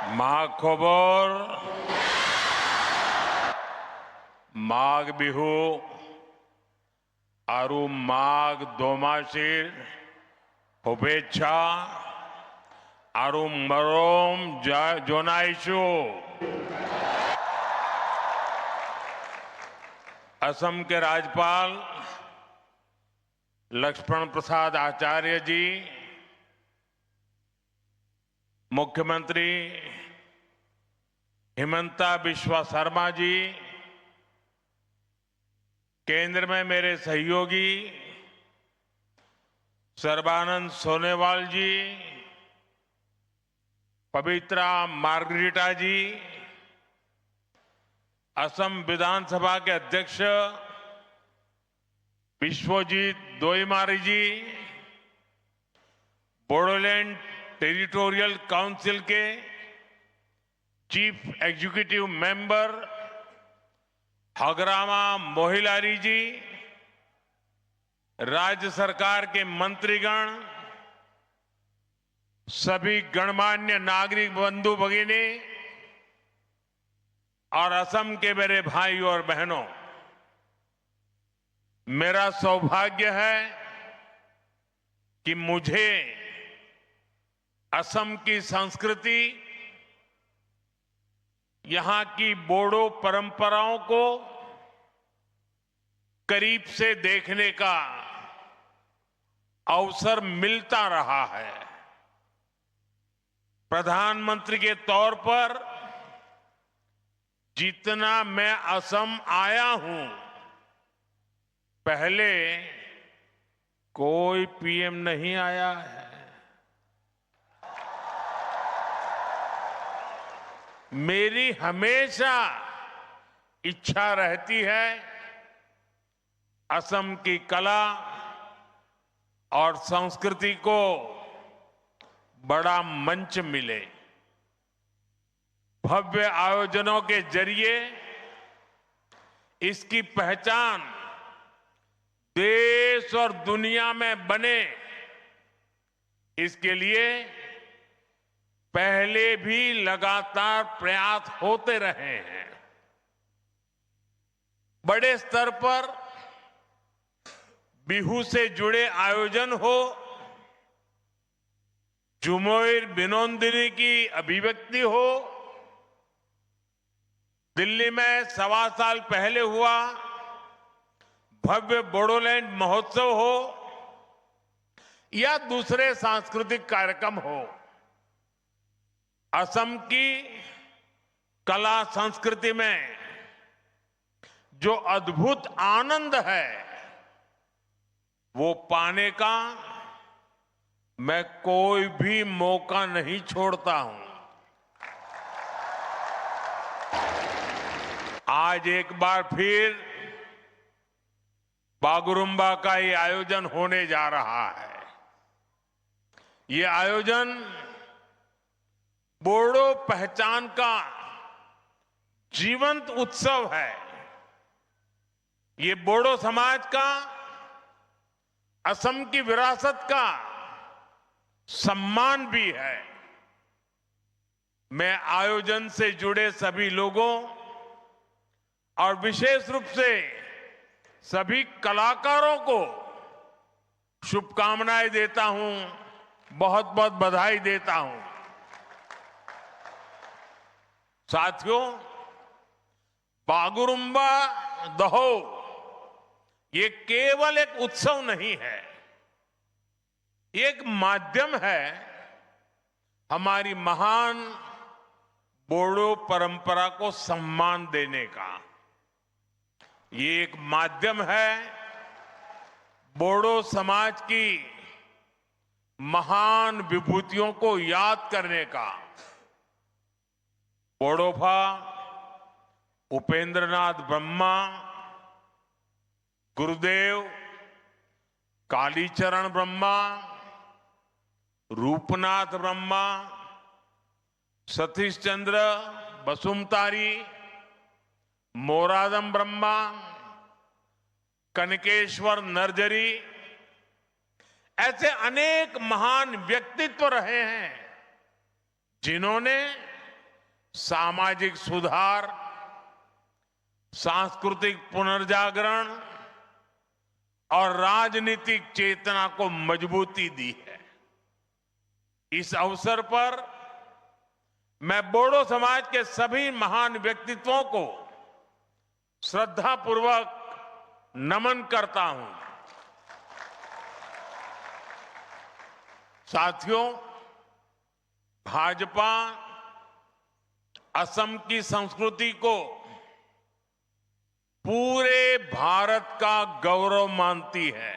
মাঘ খবৰ মাঘ বিহু আৰু মাঘ দোমাসীৰ শুভেচ্ছা আৰু মৰম জনাইছো। असम के राज्यपाल लक्ष्मण प्रसाद आचार्य जी, मुख्यमंत्री हिमंता बिस्वा शर्मा जी, केंद्र में मेरे सहयोगी सर्बानंद सोनोवाल जी, पवित्रा मार्गरीटा जी, असम विधानसभा के अध्यक्ष विश्वजीत दोईमारी जी, बोडोलैंड टेरिटोरियल काउंसिल के chief executive member Hagrama Mohilary ji, राज्य सरकार के मंत्रीगण, सभी गणमान्य नागरिक बंधु भगिनी और असम के मेरे भाई और बहनों, मेरा सौभाग्य है कि मुझे असम की संस्कृति, यहां की बोडो परंपराओं को करीब से देखने का अवसर मिलता रहा है। प्रधानमंत्री के तौर पर जितना मैं असम आया हूं, पहले कोई पीएम नहीं आया है। मेरी हमेशा इच्छा रहती है असम की कला और संस्कृति को बड़ा मंच मिले। भव्य आयोजनों के जरिए इसकी पहचान देश और दुनिया में बने, इसके लिए पहले भी लगातार प्रयास होते रहे हैं। बड़े स्तर पर बिहू से जुड़े आयोजन हो, झुमोर बिनोंदिनी की अभिव्यक्ति हो, दिल्ली में 1.25 साल पहले हुआ भव्य बोडोलैंड महोत्सव हो या दूसरे सांस्कृतिक कार्यक्रम हो, असम की कला संस्कृति में जो अद्भुत आनंद है, वो पाने का मैं कोई भी मौका नहीं छोड़ता हूं। आज एक बार फिर बागुरुम्बा का ये आयोजन होने जा रहा है। ये आयोजन बोडो पहचान का जीवंत उत्सव है। ये बोडो समाज का, असम की विरासत का सम्मान भी है। मैं आयोजन से जुड़े सभी लोगों और विशेष रूप से सभी कलाकारों को शुभकामनाएं देता हूं, बहुत बहुत बधाई देता हूं। साथियों, बागुरुम्बा दहो ये केवल एक उत्सव नहीं है, एक माध्यम है हमारी महान बोडो परंपरा को सम्मान देने का। ये एक माध्यम है बोडो समाज की महान विभूतियों को याद करने का। बोडोफा उपेंद्रनाथ ब्रह्मा, गुरुदेव कालीचरण ब्रह्मा, रूपनाथ ब्रह्मा, सतीश चंद्र बसुमतारी, मोरादम ब्रह्मा, कनकेश्वर नरजरी, ऐसे अनेक महान व्यक्तित्व रहे हैं जिन्होंने सामाजिक सुधार, सांस्कृतिक पुनर्जागरण और राजनीतिक चेतना को मजबूती दी है। इस अवसर पर मैं बोडो समाज के सभी महान व्यक्तित्वों को श्रद्धापूर्वक नमन करता हूं। साथियों, भाजपा असम की संस्कृति को पूरे भारत का गौरव मानती है।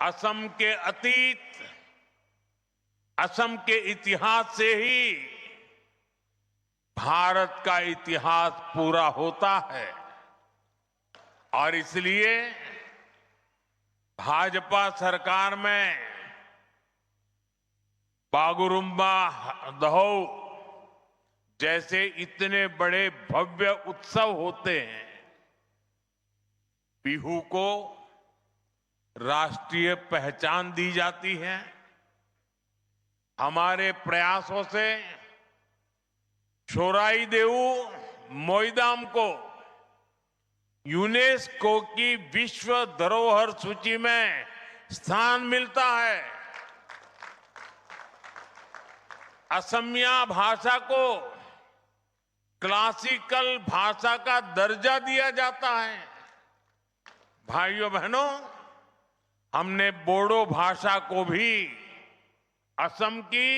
असम के अतीत, असम के इतिहास से ही भारत का इतिहास पूरा होता है और इसलिए भाजपा सरकार में बागुरुम्बा दहौ जैसे इतने बड़े भव्य उत्सव होते हैं। बिहू को राष्ट्रीय पहचान दी जाती है। हमारे प्रयासों से छोराई देऊ मोईदाम को यूनेस्को की विश्व धरोहर सूची में स्थान मिलता है। असमिया भाषा को क्लासिकल भाषा का दर्जा दिया जाता है। भाइयों बहनों, हमने बोडो भाषा को भी असम की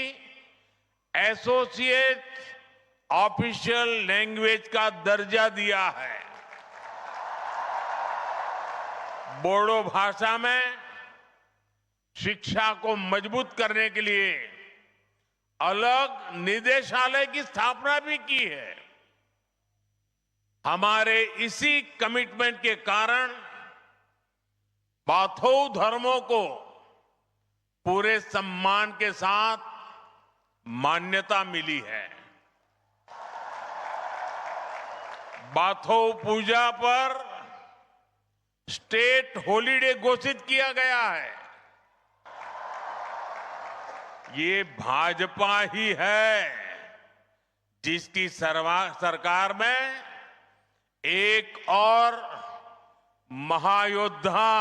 एसोसिएट ऑफिशियल लैंग्वेज का दर्जा दिया है। बोडो भाषा में शिक्षा को मजबूत करने के लिए अलग निदेशालय की स्थापना भी की है। हमारे इसी कमिटमेंट के कारण बाथौ धर्मों को पूरे सम्मान के साथ मान्यता मिली है। बाथौ पूजा पर स्टेट हॉलिडे घोषित किया गया है। ये भाजपा ही है जिसकी सरकार में एक और महायोद्धा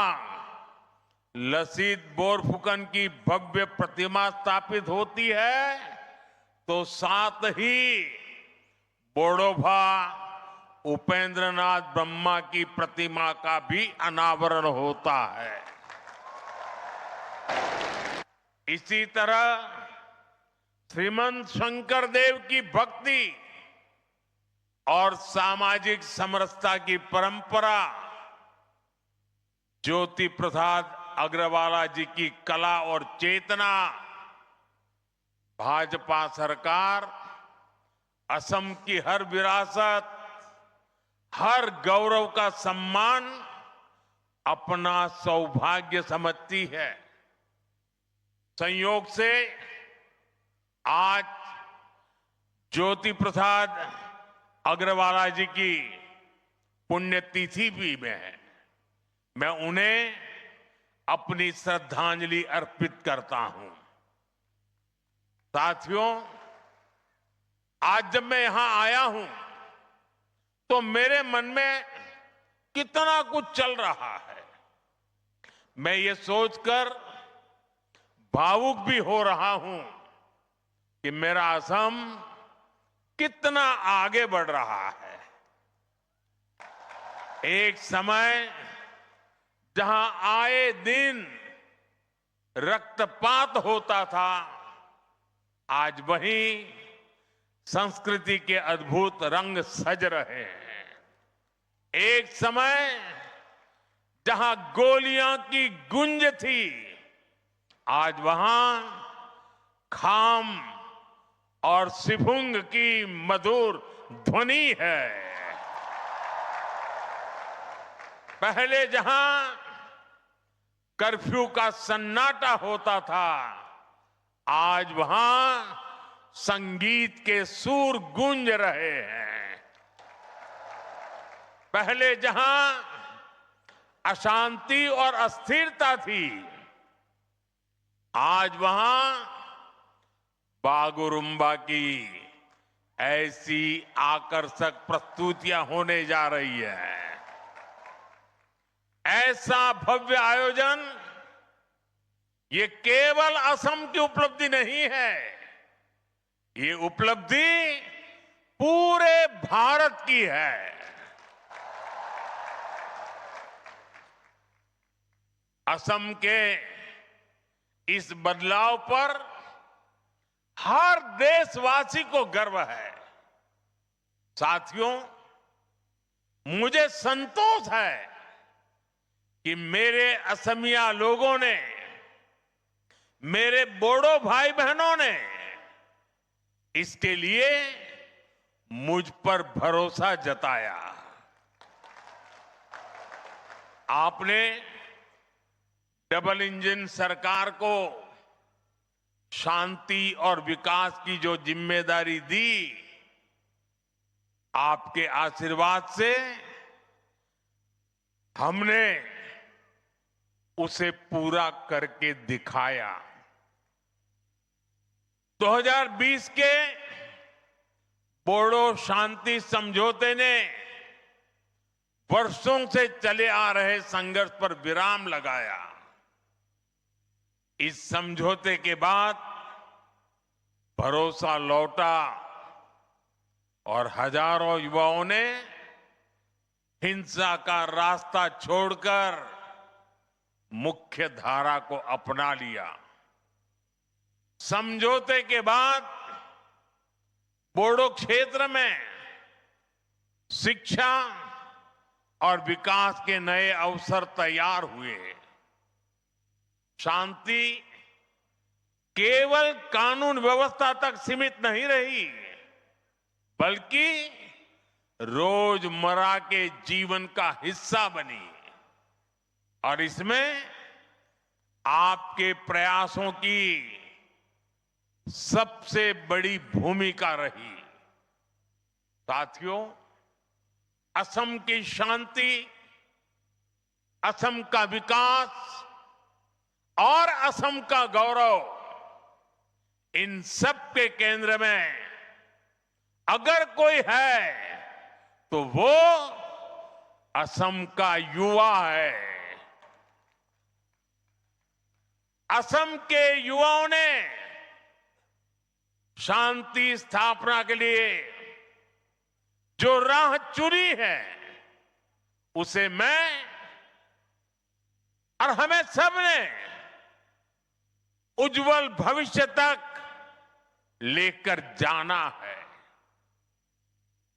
लसीत बोरफुकन की भव्य प्रतिमा स्थापित होती है तो साथ ही बोडोभा उपेंद्रनाथ ब्रह्मा की प्रतिमा का भी अनावरण होता है। इसी तरह श्रीमंत शंकर देव की भक्ति और सामाजिक समरसता की परंपरा, ज्योति प्रसाद अग्रवाला जी की कला और चेतना, भाजपा सरकार असम की हर विरासत, हर गौरव का सम्मान अपना सौभाग्य समझती है। संयोग से आज ज्योति प्रसाद अग्रवाला जी की पुण्यतिथि भी में है। मैं उन्हें अपनी श्रद्धांजलि अर्पित करता हूं। साथियों, आज जब मैं यहां आया हूं तो मेरे मन में कितना कुछ चल रहा है। मैं ये सोचकर भावुक भी हो रहा हूं कि मेरा असम कितना आगे बढ़ रहा है। एक समय जहां आए दिन रक्तपात होता था, आज वहीं संस्कृति के अद्भुत रंग सज रहे हैं। एक समय जहां गोलियां की गूंज थी, आज वहां खाम और सिफुंग की मधुर ध्वनि है। पहले जहां कर्फ्यू का सन्नाटा होता था, आज वहां संगीत के सुर गूंज रहे हैं। पहले जहां अशांति और अस्थिरता थी, आज वहां बागुरुम्बा की ऐसी आकर्षक प्रस्तुतियां होने जा रही है। ऐसा भव्य आयोजन ये केवल असम की उपलब्धि नहीं है, ये उपलब्धि पूरे भारत की है। असम के इस बदलाव पर हर देशवासी को गर्व है। साथियों, मुझे संतोष है कि मेरे असमिया लोगों ने, मेरे बोडो भाई बहनों ने इसके लिए मुझ पर भरोसा जताया। आपने डबल इंजन सरकार को शांति और विकास की जो जिम्मेदारी दी, आपके आशीर्वाद से हमने उसे पूरा करके दिखाया। 2020 के बोडो शांति समझौते ने वर्षों से चले आ रहे संघर्ष पर विराम लगाया। इस समझौते के बाद भरोसा लौटा और हजारों युवाओं ने हिंसा का रास्ता छोड़कर मुख्य धारा को अपना लिया। समझौते के बाद बोडो क्षेत्र में शिक्षा और विकास के नए अवसर तैयार हुए। शांति केवल कानून व्यवस्था तक सीमित नहीं रही, बल्कि रोजमर्रा के जीवन का हिस्सा बनी। और इसमें आपके प्रयासों की सबसे बड़ी भूमिका रही। साथियों, असम की शांति, असम का विकास और असम का गौरव, इन सब के केंद्र में अगर कोई है तो वो असम का युवा है। असम के युवाओं ने शांति स्थापना के लिए जो राह चुनी है, उसे मैं और हमें सबने उज्जवल भविष्य तक लेकर जाना है।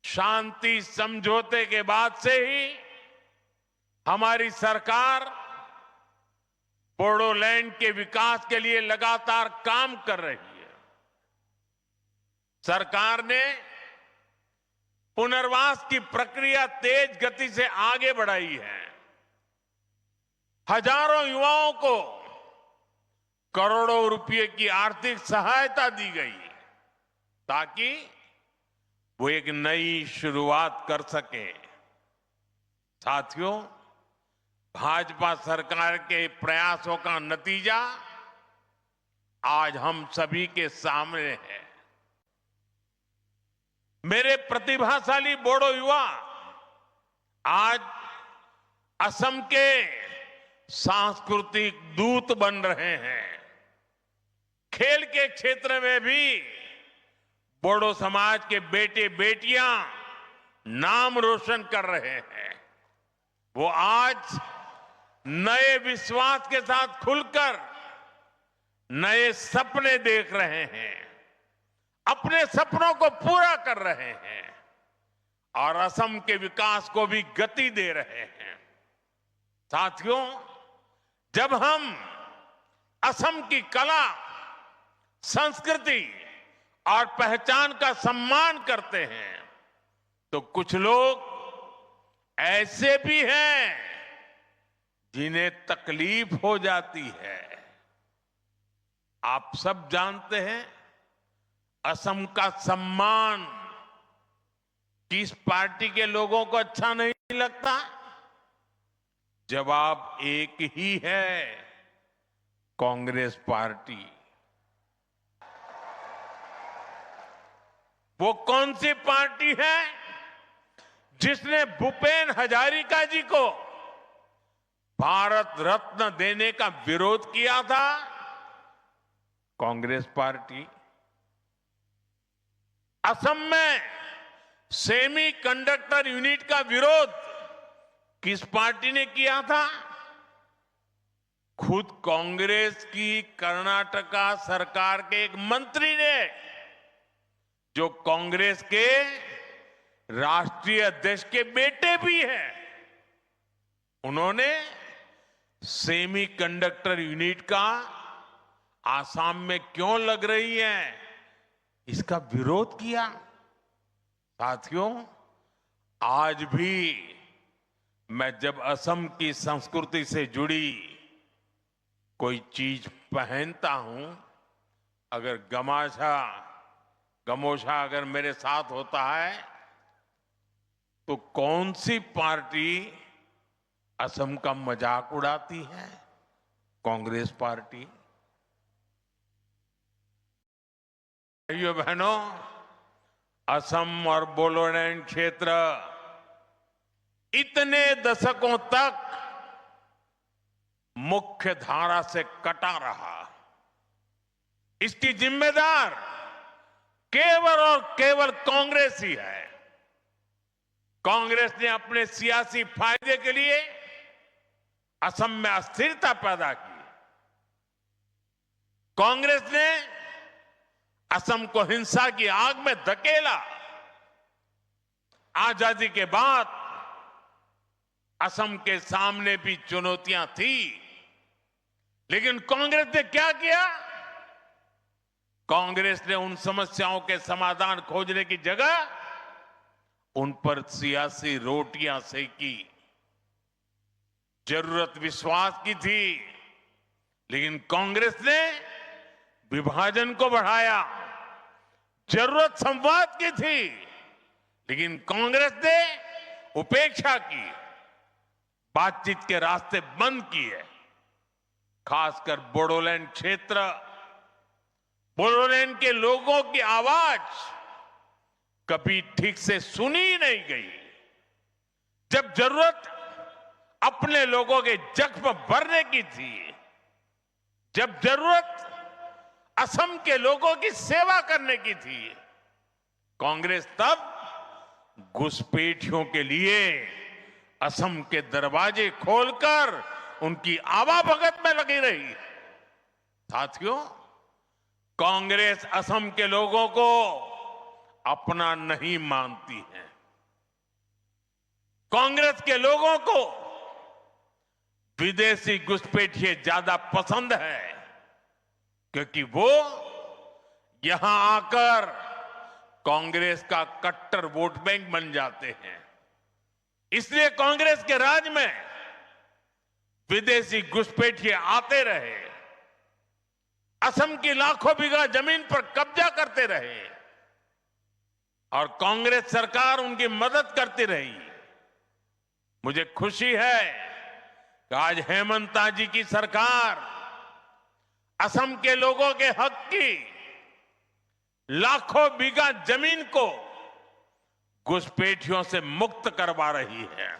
शांति समझौते के बाद से ही हमारी सरकार बोडोलैंड के विकास के लिए लगातार काम कर रही है। सरकार ने पुनर्वास की प्रक्रिया तेज गति से आगे बढ़ाई है। हजारों युवाओं को करोड़ों रुपए की आर्थिक सहायता दी गई ताकि वो एक नई शुरुआत कर सके। साथियों, भाजपा सरकार के प्रयासों का नतीजा आज हम सभी के सामने है। मेरे प्रतिभाशाली बोडो युवा आज असम के सांस्कृतिक दूत बन रहे हैं। खेल के क्षेत्र में भी बोडो समाज के बेटे बेटियां नाम रोशन कर रहे हैं। वो आज नए विश्वास के साथ खुलकर नए सपने देख रहे हैं, अपने सपनों को पूरा कर रहे हैं और असम के विकास को भी गति दे रहे हैं। साथियों, जब हम असम की कला, संस्कृति और पहचान का सम्मान करते हैं तो कुछ लोग ऐसे भी हैं जिन्हें तकलीफ हो जाती है। आप सब जानते हैं, असम का सम्मान किस पार्टी के लोगों को अच्छा नहीं लगता? जवाब एक ही है, कांग्रेस पार्टी। वो कौन सी पार्टी है जिसने भूपेन हजारिका जी को भारत रत्न देने का विरोध किया था? कांग्रेस पार्टी। असम में सेमी कंडक्टर यूनिट का विरोध किस पार्टी ने किया था? खुद कांग्रेस की कर्नाटका सरकार के एक मंत्री ने, जो कांग्रेस के राष्ट्रीय अध्यक्ष के बेटे भी हैं, उन्होंने सेमी कंडक्टर यूनिट का आसाम में क्यों लग रही है इसका विरोध किया। साथियों, आज भी मैं जब असम की संस्कृति से जुड़ी कोई चीज पहनता हूं, अगर गमोछा अगर मेरे साथ होता है, तो कौन सी पार्टी असम का मजाक उड़ाती है? कांग्रेस पार्टी। भाइयों बहनों, असम और बोडोलैंड क्षेत्र इतने दशकों तक मुख्य धारा से कटा रहा। इसकी जिम्मेदार केवल और केवल कांग्रेस ही है। कांग्रेस ने अपने सियासी फायदे के लिए असम में अस्थिरता पैदा की। कांग्रेस ने असम को हिंसा की आग में धकेला। आजादी के बाद असम के सामने भी चुनौतियां थी, लेकिन कांग्रेस ने क्या किया? कांग्रेस ने उन समस्याओं के समाधान खोजने की जगह उन पर सियासी रोटियां सेकी। जरूरत विश्वास की थी, लेकिन कांग्रेस ने विभाजन को बढ़ाया। जरूरत संवाद की थी, लेकिन कांग्रेस ने उपेक्षा की, बातचीत के रास्ते बंद किए। खासकर बोडोलैंड क्षेत्र, बोडोलैंड के लोगों की आवाज कभी ठीक से सुनी ही नहीं गई। जब जरूरत अपने लोगों के जख्म भरने की थी, जब जरूरत असम के लोगों की सेवा करने की थी, कांग्रेस तब घुसपैठियों के लिए असम के दरवाजे खोलकर उनकी आवाभगत में लगी रही। साथियों, कांग्रेस असम के लोगों को अपना नहीं मानती है। कांग्रेस के लोगों को विदेशी घुसपैठिए ज्यादा पसंद है, क्योंकि वो यहां आकर कांग्रेस का कट्टर वोट बैंक बन जाते हैं। इसलिए कांग्रेस के राज में विदेशी घुसपैठिए आते रहे, असम की लाखों बीघा जमीन पर कब्जा करते रहे और कांग्रेस सरकार उनकी मदद करती रही। मुझे खुशी है कि आज हेमंता जी की सरकार असम के लोगों के हक की लाखों बीघा जमीन को घुसपैठियों से मुक्त करवा रही है।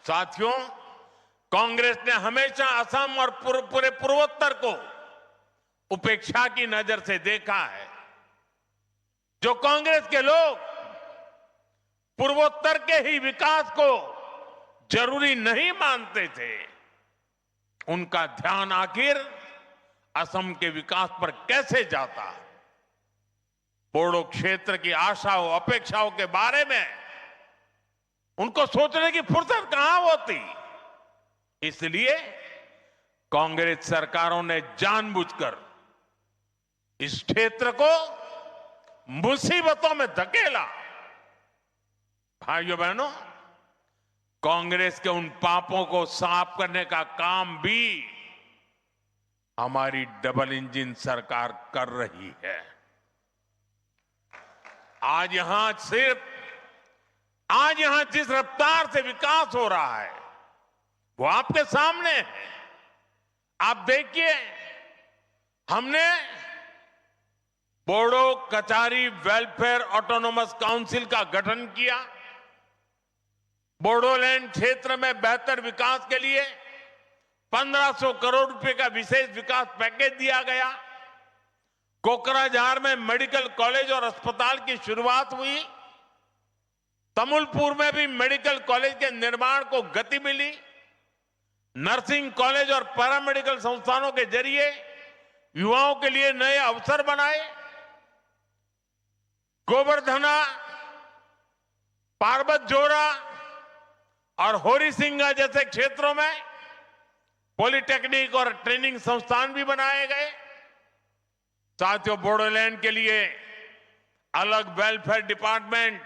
साथियों, कांग्रेस ने हमेशा असम और पूरे पूर्वोत्तर को उपेक्षा की नजर से देखा है। जो कांग्रेस के लोग पूर्वोत्तर के ही विकास को जरूरी नहीं मानते थे, उनका ध्यान आखिर असम के विकास पर कैसे जाता। बोडो क्षेत्र की आशाओं अपेक्षाओं के बारे में उनको सोचने की फुर्सत कहां होती। इसलिए कांग्रेस सरकारों ने जानबूझकर इस क्षेत्र को मुसीबतों में धकेला। भाइयों बहनों, कांग्रेस के उन पापों को साफ करने का काम भी हमारी डबल इंजन सरकार कर रही है। आज यहां जिस रफ्तार से विकास हो रहा है वो आपके सामने है। आप देखिए, हमने Bodo Kachari welfare autonomous council का गठन किया। बोडोलैंड क्षेत्र में बेहतर विकास के लिए 1500 करोड़ रुपए का विशेष विकास पैकेज दिया गया। कोकराझार में मेडिकल कॉलेज और अस्पताल की शुरुआत हुई। तमुलपुर में भी मेडिकल कॉलेज के निर्माण को गति मिली। नर्सिंग कॉलेज और पैरामेडिकल संस्थानों के जरिए युवाओं के लिए नए अवसर बनाए। गोवर्धना, पार्वतजोरा और होरीसिंगा जैसे क्षेत्रों में पॉलिटेक्निक और ट्रेनिंग संस्थान भी बनाए गए। साथियों, बोडोलैंड के लिए अलग वेलफेयर डिपार्टमेंट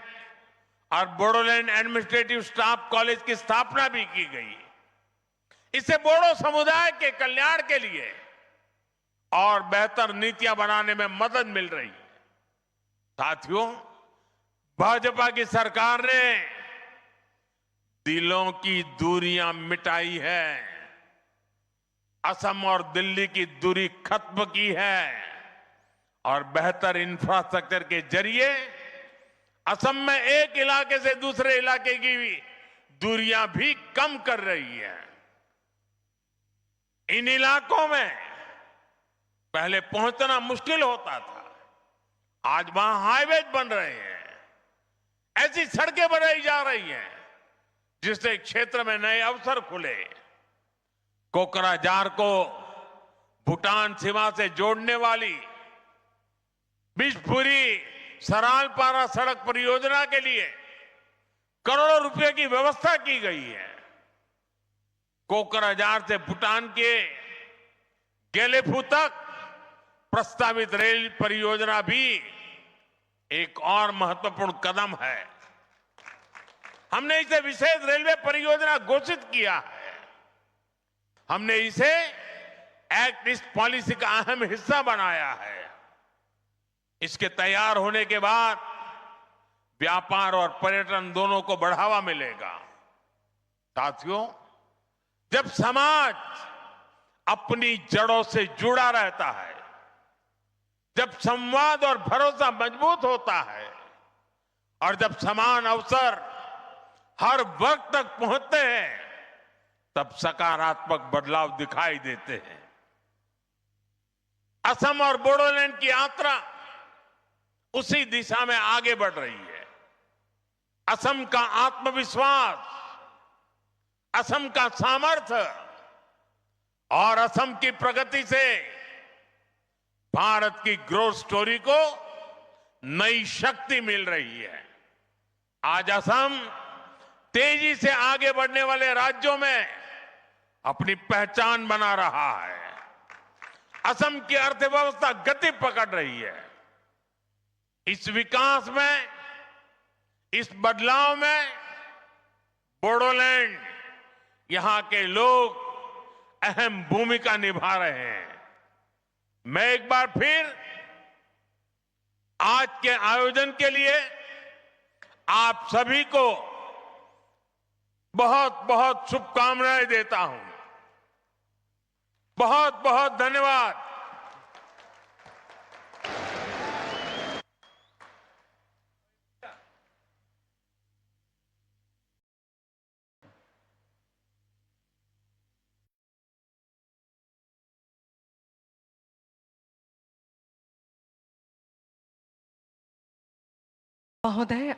और बोडोलैंड एडमिनिस्ट्रेटिव स्टाफ कॉलेज की स्थापना भी की गई। इससे बोडो समुदाय के कल्याण के लिए और बेहतर नीतियां बनाने में मदद मिल रही है। साथियों, भाजपा की सरकार ने दिलों की दूरियां मिटाई है, असम और दिल्ली की दूरी खत्म की है और बेहतर इंफ्रास्ट्रक्चर के जरिए असम में एक इलाके से दूसरे इलाके की दूरियां भी कम कर रही है। इन इलाकों में पहले पहुंचना मुश्किल होता था, आज वहां हाईवे बन रहे हैं, ऐसी सड़कें बनाई जा रही हैं जिससे क्षेत्र में नए अवसर खुले। कोकराझार को भूटान सीमा से जोड़ने वाली बिशपुरी सरालपारा सड़क परियोजना के लिए करोड़ों रुपए की व्यवस्था की गई है। कोकराझार से भूटान के गेलेफू तक प्रस्तावित रेल परियोजना भी एक और महत्वपूर्ण कदम है। हमने इसे विशेष रेलवे परियोजना घोषित किया है। हमने इसे एक्ट ईस्ट पॉलिसी का अहम हिस्सा बनाया है। इसके तैयार होने के बाद व्यापार और पर्यटन दोनों को बढ़ावा मिलेगा। साथियों, जब समाज अपनी जड़ों से जुड़ा रहता है, जब संवाद और भरोसा मजबूत होता है और जब समान अवसर हर वर्ग तक पहुंचते हैं, तब सकारात्मक बदलाव दिखाई देते हैं। असम और बोडोलैंड की यात्रा उसी दिशा में आगे बढ़ रही है। असम का आत्मविश्वास, असम का सामर्थ्य और असम की प्रगति से भारत की ग्रोथ स्टोरी को नई शक्ति मिल रही है। आज असम तेजी से आगे बढ़ने वाले राज्यों में अपनी पहचान बना रहा है। असम की अर्थव्यवस्था गति पकड़ रही है। इस विकास में, इस बदलाव में बोडोलैंड, यहां के लोग अहम भूमिका निभा रहे हैं। मैं एक बार फिर आज के आयोजन के लिए आप सभी को बहुत बहुत शुभकामनाएं देता हूं। बहुत बहुत धन्यवाद। महोदय।